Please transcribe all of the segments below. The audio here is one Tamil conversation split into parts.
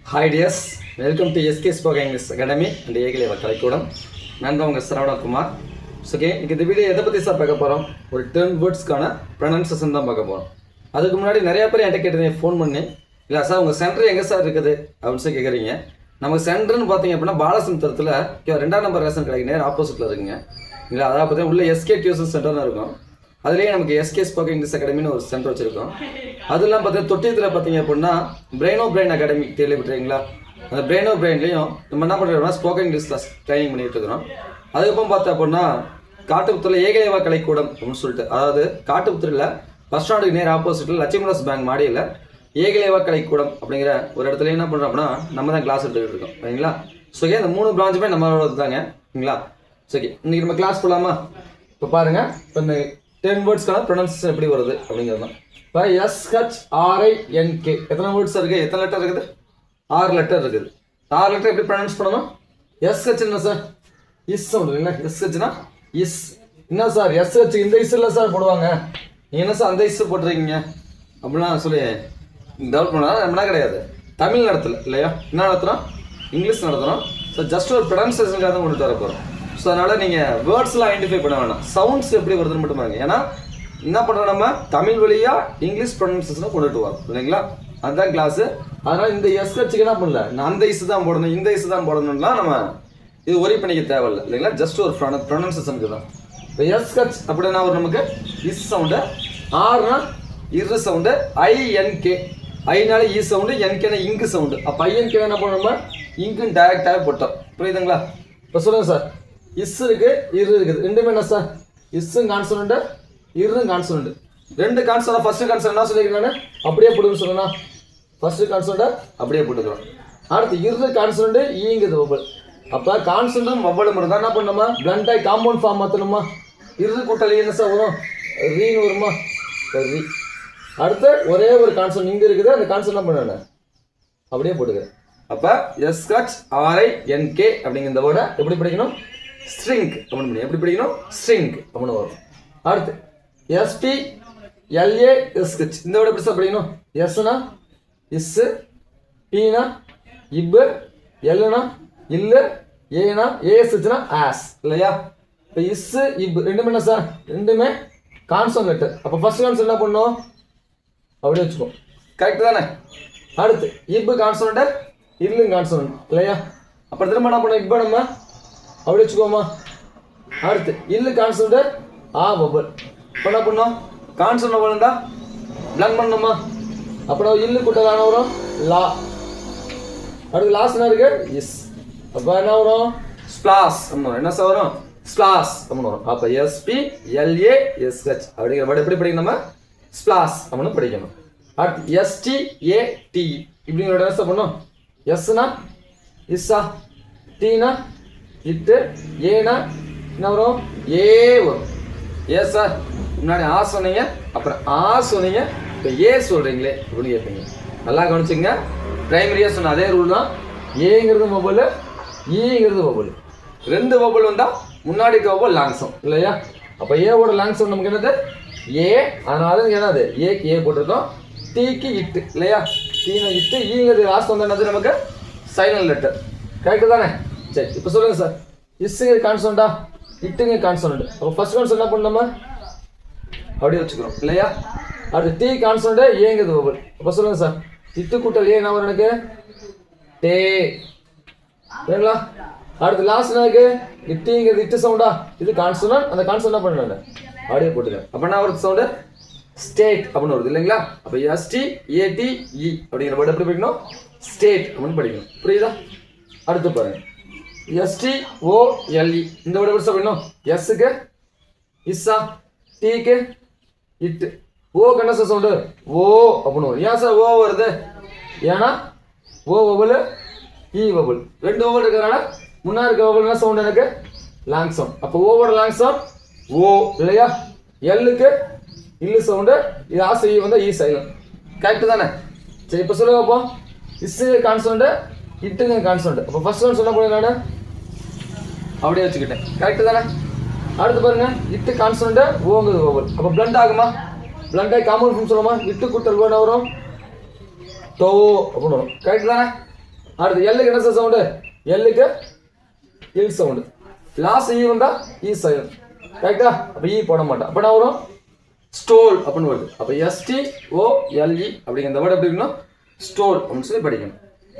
Hi dears, welcome to SK Spoken English Academy and ஏகலைவ கலைக்கூடம். நான் உங்கள் சரவணகுமார். ஓகே, இந்த வீடியோ எதை பற்றி சார் பார்க்க போகிறோம்? ஒரு 10 வேர்ட்ஸ்க்கான ப்ரொனன்சியேஷன் தான் பார்க்க போகிறோம். அதுக்கு முன்னாடி நிறையா பேர் என்கிட்ட கேட்டீங்க ஃபோன் பண்ணி, இல்லை சார் உங்கள் சென்டர் எங்கே சார் இருக்குது அப்படின்னு சொல்லி கேட்குறீங்க. நம்ம சென்டர்னு பார்த்தீங்க அப்படின்னா பாலசமுத்திரத்தில் 2ஆம் நம்பர் ரேஷன் கடைக்கு நேர் ஆப்போசிட்டில் இருக்குங்க. இல்லை அதாவது பார்த்தீங்கன்னா உள்ள எஸ்கே டியூஷன் சென்டர்னு இருக்கும். அதுலேயே நமக்கு எஸ்கே ஸ்போக்கன் இங்கிலீஷ் அகாடமின்னு ஒரு சென்டர் வச்சுருக்கோம். அதெல்லாம் பார்த்தீங்கன்னா தொட்டியத்தில் பார்த்தீங்க அப்படின்னா பிரெயின் அகாடமி கேள்விப்பட்டிருக்கீங்களா? அந்த பிரெயின்லேயும் நம்ம என்ன பண்ணுறோம்னா ஸ்போக்கன் இங்கிலீஷ் கிளாஸ் ட்ரைனிங் பண்ணிகிட்டு இருக்கிறோம். அதுக்கப்புறம் பார்த்தா அப்படின்னா காட்டுப்புத்தூரில் ஏகலைவா கலைக்கூடம் அப்படின்னு சொல்லிட்டு, அதாவது காட்டுப்புத்தூரில் பஸ் ஸ்டாண்டுக்கு நேர் ஆப்போசிட்டில் லட்சுமிதாஸ் பேங்க் மாடியில் ஏகலைவா கலைக்கூடம் அப்படிங்கிற ஒரு இடத்துல என்ன பண்ணுறோம் அப்படின்னா நம்ம தான் கிளாஸ் எடுத்துக்கிட்டு இருக்கோம். சரிங்களா? ஸோ இந்த 3 பிரான்ச்சுமே நம்மளோட தாங்க. சரிங்களா? சரி, இன்றைக்கி நம்ம கிளாஸ் போகலாமா? இப்போ பாருங்கள், இப்போ இந்த 10 வேர்ட்ஸ்க்கான ப்ரொனன்சியேஷன் எப்படி வருது அப்படிங்கிறது தான். இப்போ SHRINK எத்தனை வேர்ட்ஸ் இருக்குது, எத்தனை லெட்டர் இருக்குது? 6 லெட்டர் இருக்குது. 6 லெட்டர் எப்படி ப்ரொனன்ஸ் பண்ணணும்? SH என்ன சார்? இஸ் சவுண்ட் இல்லைங்களா? SHனா இஸ். என்ன சார் SH இந்த இஸ் இல்லை சார் போடுவாங்க, நீங்கள் என்ன சார் அந்த இஸ் போட்டுருக்கீங்க அப்படிலாம் சொல்லி டெவலப் பண்ணால் நம்மளா கிடையாது. தமிழ் நடத்தல இல்லையா? என்ன நடத்துகிறோம்? இங்கிலீஷ் நடத்துகிறோம். ஸோ ஜஸ்ட் ஒரு ப்ரொனன்சியேஷனுக்காக தான் கொண்டு வர போகிறோம். ஸோ அதனால் நீங்கள் வேர்ட்ஸ்லாம் ஐடென்டிஃபை பண்ண வேணாம், சவுண்ட்ஸ் எப்படி வருதுன்னு மட்டும் பாருங்க. ஏன்னா என்ன பண்ணுறோம், நம்ம தமிழ் வழியாக இங்கிலீஷ் ப்ரொனன்சியேஷனை கொண்டுட்டு வரோம் இல்லைங்களா? அதுதான் கிளாஸு. அதனால் இந்த SHக்கு என்ன பண்ணல, நான் அந்த இஸ் தான் போடணும் இந்த இஸ் தான் போடணும்லாம் நம்ம இது ஒரே பண்ணிக்க தேவையில்லை இல்லைங்களா? ஜஸ்ட் ஒரு ப்ரொனன்சியேஷனுக்கு தான். இப்போ SH அப்படின்னா ஒரு நமக்கு இஸ் சவுண்டு, ஆர்னா இரு சவுண்டு, INK ஐனால இ சவுண்டு, என்கேனா இங்கு சவுண்டு. அப்போ INK என்ன பண்ணணும், நம்ம இங்குன்னு டைரக்டாகவே போட்டோம். புரியுதுங்களா? இப்போ சொல்லுங்கள் சார், இஸ் இருக்குது இரு இருக்குது, ரெண்டுமே என்ன சார்? இஸ்ஸும் கான்சனண்ட்டு இருந்தும் கான்சனண்ட்டு. 2 கான்சனண்ட். ஃபர்ஸ்ட் கான்சனண்ட் என்ன சொல்லிக்கிறேன் நான், அப்படியே போட்டுன்னு சொல்லணும்னா ஃபர்ஸ்ட் கான்சனண்ட்டை அப்படியே போட்டுக்கிறோம். அடுத்து இரு கான்சனண்ட்டு ஈங்குது வவ்வல். அப்போ கான்சனண்ட்டும் வவ்வலும் இருந்தால் என்ன பண்ணணுமா, பிளண்டாகி காம்பவுண்ட் ஃபார்ம் மாற்றணுமா? இரு கூட்டல் என்ன சார் வரும்? ரீன்னு வருமா? ரீ. அடுத்து ஒரே ஒரு கான்சனண்ட் இங்கே இருக்குது, அந்த கான்சனண்ட் என்ன பண்ணணும் அப்படியே போட்டுக்கிறேன். அப்போ SHRINK அப்படிங்கிற இந்த வேர்டை எப்படி படிக்கணும்? ஸ்ட்ரிங்க் அப்படின்னு. எப்படி படிக்கணும்? ஸ்ட்ரிங்க் அப்படின்னு வரும். அடுத்து SPLASH இந்த வேர்டை எப்படி சார் படிக்கணும்? எஸ்னா இஸ்ஸு, டீனா இப்பு, எல்லுனா இல்லு, ஏனா ஏஎஸ்ஹெச்னா ஆஸ் இல்லையா? இப்போ இஸ்ஸு இப்பு ரெண்டுமே என்ன சார்? ரெண்டுமே கான்சனண்ட் லெட்டர். அப்போ ஃபர்ஸ்ட் கான்சனண்ட் என்ன பண்ணணும் அப்படியே வச்சுக்கோ. கரெக்டு தானே? அடுத்து இப்பு கான்சனண்ட்டு, இல்லு கான்சனண்ட் இல்லையா? அப்புறம் திரும்ப என்ன பண்ணோம், இப்போ நம்ம அப்படியே வச்சுக்கோமா. அடுத்து இல்லு கான்சனண்ட்டு ஆ வவ்வல். இப்போ என்ன பண்ணோம், கான்சனண்ட் வவ்வல் இருந்தால் பிளான் பண்ணணுமா? அப்புறம் இல்லு கூட்டதான வரும் லா. அடுத்து லாஸ்ட் என்ன இருக்கு? இஸ். அப்போ என்ன வரும்? ஸ்பிளாஸ் அப்படின்னு. என்ன சார் வரும்? ஸ்பிளாஸ் அப்படின்னு வரும். அப்போ SPLASH அப்படிங்கிற வேர்டு எப்படி படிக்கணும், நம்ம ஸ்பிளாஸ் அப்படின்னு படிக்கணும். அடுத்து STAT இப்படிங்கிற வேர்டு என்ன சார் பண்ணணும்? எஸ்னா இஸ்ஸா, டீனா இட்டு, ஏனா என்ன வரும்? ஏ வரும். ஏ சார் முன்னாடி ஆ சொன்னீங்க, அப்புறம் ஆ சொன்னீங்க, இப்போ ஏ சொல்கிறீங்களே அப்படின்னு கேட்பீங்க. நல்லா கவனிச்சுங்க. பிரைமரியாக சொன்ன அதே ரூல் தான். ஏங்கிறது வவ்வல், ஈங்கிறது வவ்வல். 2 வவ்வல் வந்தால் முன்னாடி வவ்வல் லாங் சவுண்ட் இல்லையா? அப்போ ஏவோட லாங் சவுண்ட் நமக்கு என்னது? ஏ. அதனால என்னது? ஏக்கு ஏ போட்டிருக்கோம். டீக்கு இட்டு இல்லையா? டீனா இட்டு, ஈங்கிறது லாஸ்ட் வந்தால் என்னது நமக்கு? Silent letter. கரெக்டு தானே? சரி, இப்போ சொல்லுங்கள் சார், இஸ்ஸுங்க கான்சனண்டா, இட்டுங்க கான்சனண்ட். அப்போ ஃபர்ஸ்ட் கான்சனண்ட் என்ன பண்ணணும், அப்படியே வச்சுக்கிறோம் இல்லையா? அடுத்து டி கான்சனண்ட், ஏங்கிறது வவ்வல். அப்போ சொல்லுங்கள் சார், இட்டு கூட்டல் ஏ என்ன வரும் எனக்கு? டே. சரிங்களா? அடுத்து லாஸ்ட் எனக்கு இட்டிங்கிறது இட்டு சவுண்டா, இது கான்சனண்ட், அந்த கான்சனண்ட் என்ன பண்ணணும் அப்படியே போட்டுக்கிறேன். அப்போ என்ன வருது சவுண்டு? ஸ்டேட் அப்படின்னு வருது இல்லைங்களா? அப்போ STATE அப்படிங்கிற வேர்டு எப்படி படிக்கணும்? ஸ்டேட் அப்படின்னு படிக்கணும். புரியுதா? அடுத்து பாருங்க, STOLE இந்த வேர்டு எப்படி படிக்கணும்? எஸ்ஸுக்கு இஸ்ஸா, டீக்கு இட்டு, ஓக்கு என்ன சார் சவுண்டு? ஓ அப்படின்னு வரும். ஏன் சார் ஓ வருது? ஏன்னா ஓ வவ்வல், இ வவ்வல், 2 வவ்வல் இருக்கிறதுனால முன்னாடி இருக்க வவ்வல் என்ன சவுண்டு எனக்கு? Long sound. அப்போ ஓவோட லாங் சவுண்ட் ஓ இல்லையா? எல்லுக்கு இல்லு சவுண்டு, இது ஆசை வந்து ஈ சைலண்ட். கரெக்டு தானே? சரி, இப்போ சொல்லுங்க. அப்போ இஸ்ஸுங்க கான்சனண்ட், இட்டுங்க கான்சனண்ட். அப்போ ஃபர்ஸ்ட் ஒன் சொல்ல போகிறேன் நான் அப்படியே வச்சுக்கிட்டேன். கரெக்டு தானே? அடுத்து பாருங்க, இட்டு கான்சனண்ட், ஓங்கிறது வவ்வல். அப்போ பிளண்ட் ஆகுமா? பிளண்ட் ஆகி காமன் ஃபார்ம் சொல்லுமா? இட்டு கூட்டல் வேணும் வரும், தோ அப்படின்னு வரும். கரெக்டு தானே? அடுத்து எல்லுக்கு என்ன சவுண்டு? எல்லுக்கு இல் சவுண்டு. லாஸ்ட் ஈ வந்தா ஈ சைலண்ட். கரெக்டா? அப்ப ஈ போட மாட்டோம். அப்ப என்ன வரும்? ஸ்டோல் அப்படின்னு வருது. அப்ப STOLE அப்படிங்கிற இந்த வேர்டு எப்படி இருக்கணும்? ஸ்டோல் அப்படின்னு சொல்லி படிக்கணும்.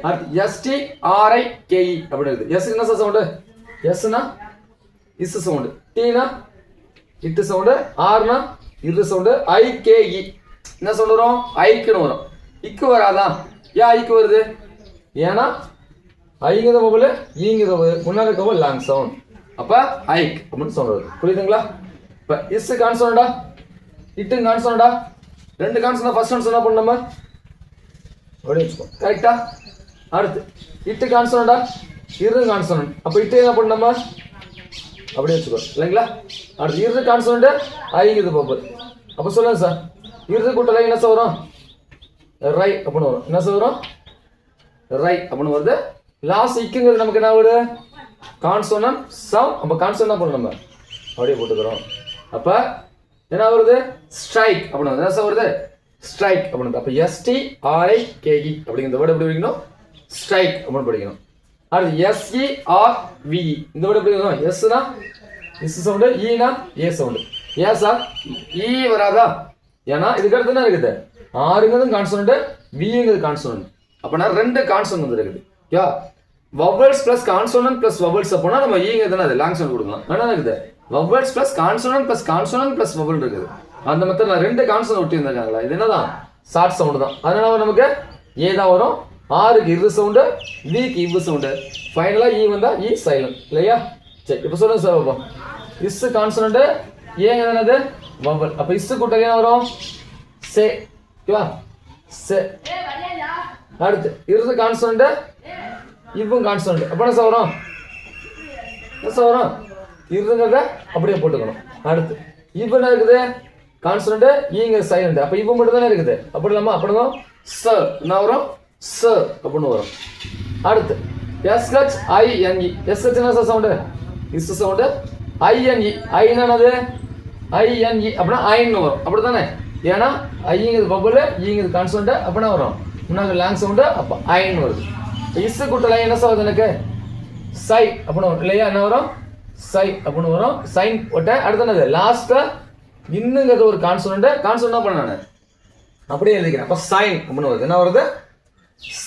அடுத்து STRIKE அப்படின்னு இருக்குது. எஸ் என்ன சவுண்டு? எஸ்னா இஸ் சவுண்டு, டீனா இட்டு சவுண்டு, ஆர்னா இது சவுண்டு, IKE என்ன சவுண்டு வரும்? ஐக்குன்னு வரும். இக்கு வராதா? ஏன் ஐக்கு வருது? ஏன்னா ஐங்கிறத மொபைல் ஈங்கிறத முன்னாடி இருக்க லாங் சவுண்ட். அப்ப ஐக் அப்படின்னு சவுண்ட் வருது. புரியுதுங்களா? இப்ப இஸ் கான்சோனண்டா, இட்டு கான்சோனண்டா, ரெண்டு கான்சோனா ஃபர்ஸ்ட் கான்சோன் என்ன பண்ண நம்ம அப்படியே வச்சுக்கோ. கரெக்டா? அடுத்து இட்டு கான்சோனண்டா, இரு கான்சோனன்ட். அப்ப இட்டு என்ன பண்ண நம்ம அப்படியே வச்சுக்கோ இல்லைங்களா? அடுத்து இரு கான்சோனண்ட் ஐங்கிறது மொபைல். அப்ப சொல்லுங்க சார், இரு கூட்டல என்ன சார் வரும்? ரை அப்படின்னு வரும். என்ன சார் வரும்? ரை அப்படின்னு வருது. லாஸ்ட் இக்குங்கிறது நமக்கு என்ன வருது? Consonant sound. அப்ப கான்சோனன்ட் என்ன பண்ணணும் நம்ம அப்படியே போட்டுக்கிறோம். அப்ப என்ன வருது? ஸ்ட்ரைக் அப்படின்னு வருது. என்ன சார் வருது? ஸ்ட்ரைக் அப்படின்னு. அப்ப STRIKE அப்படிங்கிற வேர்டு எப்படி படிக்கணும்? ஸ்ட்ரைக் அப்படின்னு படிக்கணும். அடுத்து SERVE இந்த வேர்டு எப்படி படிக்கணும்? எஸ்னா இஸ் சவுண்டு, ஈனா ஏ சவுண்டு. ஏன் சார் ஈ வராதா? ஏன்னா இதுக்கு அடுத்து என்ன இருக்குது? ஆறுங்கிறது கான்சோனன்ட், விங்கிறது கான்சோனன்ட். அப்பனா ரெண்டு கான்சோனன்ட் வந்து இருக்குது. Ya vowels plus consonant plus vowels அப்போனா நம்ம ஈங்கிறது அது லாங் சவுண்ட் கொடுக்கலாம். என்ன இருக்குது? Vowels plus consonant plus vowel இருக்குது. அந்த மெத்தட்ல ரெண்டு கான்சோனன்ட் ஒட்டி இருந்தாங்களா? இது என்னதான்? ஷார்ட் சவுண்ட் தான். அதனால நமக்கு ஏ தான் வரும். ஆருக்கு இரு சவுண்டு, விக்கு இவ்வு சவுண்டு. ஃபைனலா ஈ வந்தா ஈ சைலண்ட் இல்லையா? சரி இப்போ சொல்லுங்க சார் பாப்போம். இஸ் கான்சோனன்ட், ஏங்க என்னது? வவல். அப்ப இஸ் கூட்டல் என்ன வரும்? சே. ஓகேவா? சே. அடுத்து இரு கான்சோனன்ட், இவ்வும் கான்சோனன்ட். அப்ப என்ன சார் வரும்? என்ன சார் வரும்? இருங்கிறத அப்படியே போட்டுக்கணும். அடுத்து இவ்வு என்ன இருக்குது? கான்சோனன்ட், ஈங்க சைலண்ட். அப்ப இவ்வு மட்டும் தானே இருக்குது. அப்படி இல்லாம அப்படிதான் சர் என்ன வரும்? சர் அப்படின்னு வரும். அடுத்து SHINE. SH என்ன sir sound? Is sound. INE ஐனானது INE அப்படின்னா ஐன்னு வரும். அப்படித்தானே? ஏன்னா ஐங்கிறது பபுள், ஈங்கிறது கான்சோனன்ட். அப்படின்னா வரும் முன்னாடி லாங் சவுண்டு. அப்ப ஐன்னு வருது. இஸ் கூட்டல என்ன சார் எனக்கு? சை அப்படின்னு வரும் இல்லையா? என்ன வரும்? சை அப்படின்னு வரும். சைன் போட்ட அடுத்து என்னது? லாஸ்டா இன்னுங்கிறது ஒரு கான்சோனன்ட். கான்சோனன்ட் என்ன பண்ண நான் அப்படியே எழுதிக்கிறேன். அப்ப சைன் அப்படின்னு வருது. என்ன வருது?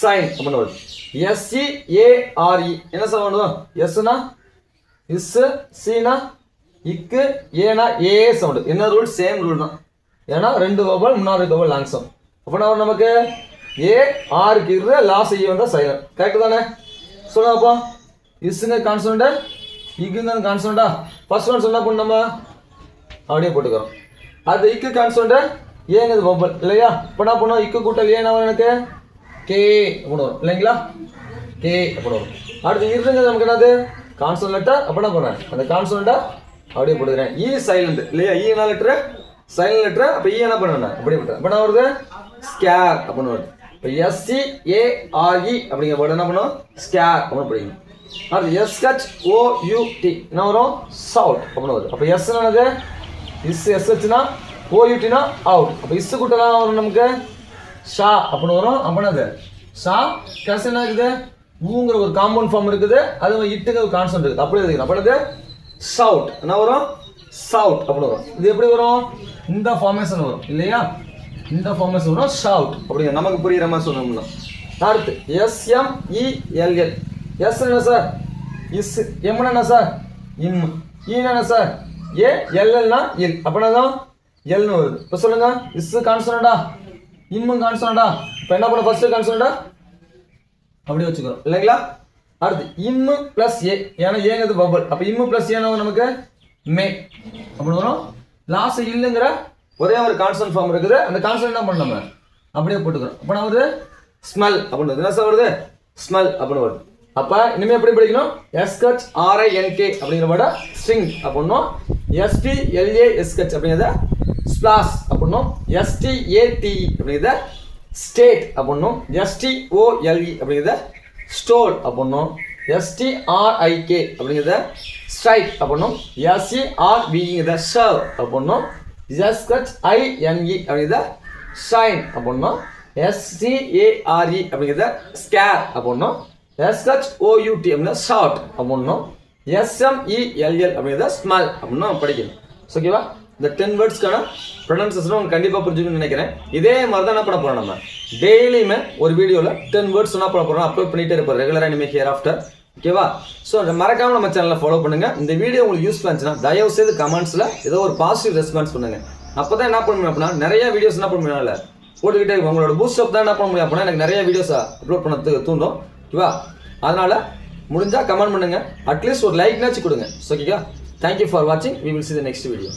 சைன் அப்படின்னு வருது. SEARE என்ன சார் பண்ணுவோம்? எஸ்னா இஸ், சீனா இக்கு, ஏனா ஏ சவுண்டு. என்ன ரூல்? சேம் ரூல் தான். ஏன்னா ரெண்டு வவல் முன்னாடி இருக்க லாங் சவுண்ட். அப்படின்னா நமக்கு ஏ ஆருக்கு இரு, லாஸ்ட் ஈ வந்தா சைலண்ட். கரெக்ட் தானே? சொல்லுங்க அப்போ. இஸ்ங்க கான்சோனன்ட், இக்குங்க கான்சோனன்டா. ஃபர்ஸ்ட் கான்சோனன்ட் என்ன பண்ண நம்ம அப்படியே போட்டுக்கிறோம். அது இக்கு கான்சோனன்ட், ஏங்கிறது வவல் இல்லையா? இப்போ என்ன பண்ணுவோம்? இக்கு கூட்டல் ஏ என்ன வரும் எனக்கு? கே அப்படின்னு வரும் இல்லைங்களா? கே அப்படின்னு வரும். அடுத்து இருங்கிறது நமக்கு என்னது? Consonant letter. அப்ப என்ன பண்ணேன்? அந்த கான்சோனன்ட்டா அப்படியே போட்டுக்கிறேன். ஈ சைலண்ட் இல்லையா? ஈ என்ன லெட்டர்? Silent letter. அப்ப ஈ என்ன பண்ணேன்? அப்படியே போட்டேன். அப்ப என்ன வருது? ஸ்கேர் அப்படின்னு வருது. இப்போ SCARE அப்படிங்கிற வேர்டு என்ன பண்ணும்? ஸ்கேர் அப்படின்னு படிக்கணும். அடுத்து SHOUT என்ன வரும்? சவுட் அப்படின்னு வருது. அப்போ எஸ் என்னது? இஸ் SHனா OUTனா அவுட். அப்போ இஸ் கூட்டலாம் வரும் நமக்கு ஷா அப்படின்னு வரும். அப்படின்னது ஷா கஸ் என்ன இருக்குது? ஊங்கிற ஒரு காம்பவுண்ட் ஃபார்ம் இருக்குது. அது இட்டுங்க ஒரு கான்ஸ்டன்ட் இருக்குது. அப்படியே எழுதிக்கணும். அப்படின்னது சவுட் என்ன வரும்? சவுட் அப்படின்னு வரும். இது எப்படி வரும்? இந்த ஃபார்மேஷன் வரும் இல்லையா? இந்த ஃபார்மேஷன் வரும் ஷவுட் அப்படிங்க. நமக்கு புரியுற மாதிரி சொன்னோம்னா. அடுத்து SMELL. எஸ் என்ன சார்? இஸ். எம் என்ன சார்? இம். ஈ என்ன சார்? ஏ. எல்எல்னா இல். அப்படின்னா தான் எல்னு வருது. இப்போ சொல்லுங்க. இஸ் கான்சோனன்டா, இம்மும் கான்சோனன்டா. இப்போ என்ன பண்ண? ஃபர்ஸ்ட் கான்சோனன்டா அப்படியே வச்சுக்கிறோம் இல்லைங்களா? அடுத்து இம்மு பிளஸ் ஏ. ஏன்னா ஏங்கிறது பபுள். அப்போ இம்மு பிளஸ் ஏன்னா நமக்கு மே அப்படி வரும். லாஸ்ட் இல்லைங்கிற ஒரே ஒரு கான்ஸ்டன்ட் ஃபார்ம் இருக்குது. அந்த கான்ஸ்டன்ட் என்ன பண்ண நம்ம அப்படியே போட்டுக்கிறோம். அப்போ நான் வருது ஸ்மெல் அப்படின்னு வருது. என்ன சார் வருது? ஸ்மெல் அப்படின்னு வருது. அப்போ இனிமேல் எப்படி படிக்கணும்? SHRINK அப்படிங்கிற வேர்டை ஸ்ட்ரிங் அப்படின்னும், SPLASH அப்படிங்கிறத ஸ்பிளாஷ் அப்படின்னும், STATE அப்படிங்கிறத ஸ்டேட் அப்படின்னும், STOLE அப்படிங்கிறத ஸ்டோல் அப்படின்னும், STRIK அப்படிங்கிறத ஸ்ட்ரைக் அப்படின்னும், SERVங்கிறத சர்வ் அப்படின்னும், SHINE அப்படிங்கிறத ஷைன் அப்படின்னும், SCARE அப்படிங்கிறத ஸ்கேர் அப்படின்னும், SHOUT அப்படின்னா ஷார்ட் அப்படின்னும் SMELL அப்படிங்கிறத ஸ்மால் அப்படின்னு படிக்கணும். ஓகேவா? இந்த 10 வேர்ட்ஸ்க்கான ப்ரொனன்சியேஷன் உங்களுக்கு கண்டிப்பாக புரிஞ்சுக்கணும்னு நினைக்கிறேன். இதே மாதிரி தான் என்ன பண்ண போகிறோம், நம்ம டெய்லியுமே ஒரு வீடியோவில் 10 வேர்ட்ஸ் என்ன பண்ண போகிறோம், அப்லோட் பண்ணிகிட்டே இருப்போம் ரெகுலராக இனிமேல் ஹியர் ஆஃப்டர். ஓகேவா? ஸோ மறக்காமல் நம்ம சேனலை ஃபாலோ பண்ணுங்கள். இந்த வீடியோ உங்களுக்கு யூஸ்ஃபுல்லாக இருந்துச்சுன்னா தயவு செய்து கமெண்ட்ஸில் ஏதோ ஒரு பாசிட்டிவ் ரெஸ்பான்ஸ் பண்ணுங்கள். அப்போ தான் என்ன பண்ண முடியும் அப்படின்னா நிறைய வீடியோஸ் என்ன பண்ண முடியும் போட்டுக்கிட்டே இருக்கும். உங்களோட பூஸ்ட் அப் தான் என்ன பண்ண முடியும் அப்படின்னா எனக்கு நிறைய வீடியோஸை அப்லோட் பண்ண தூண்டும். ஓகேவா? அதனால் முடிஞ்சால் கமெண்ட் பண்ணுங்கள், அட்லீஸ்ட் ஒரு லைக்னாச்சும் கொடுங்க. ஓகேவா? தேங்க்யூ ஃபார் வாட்சிங். We will see the next video.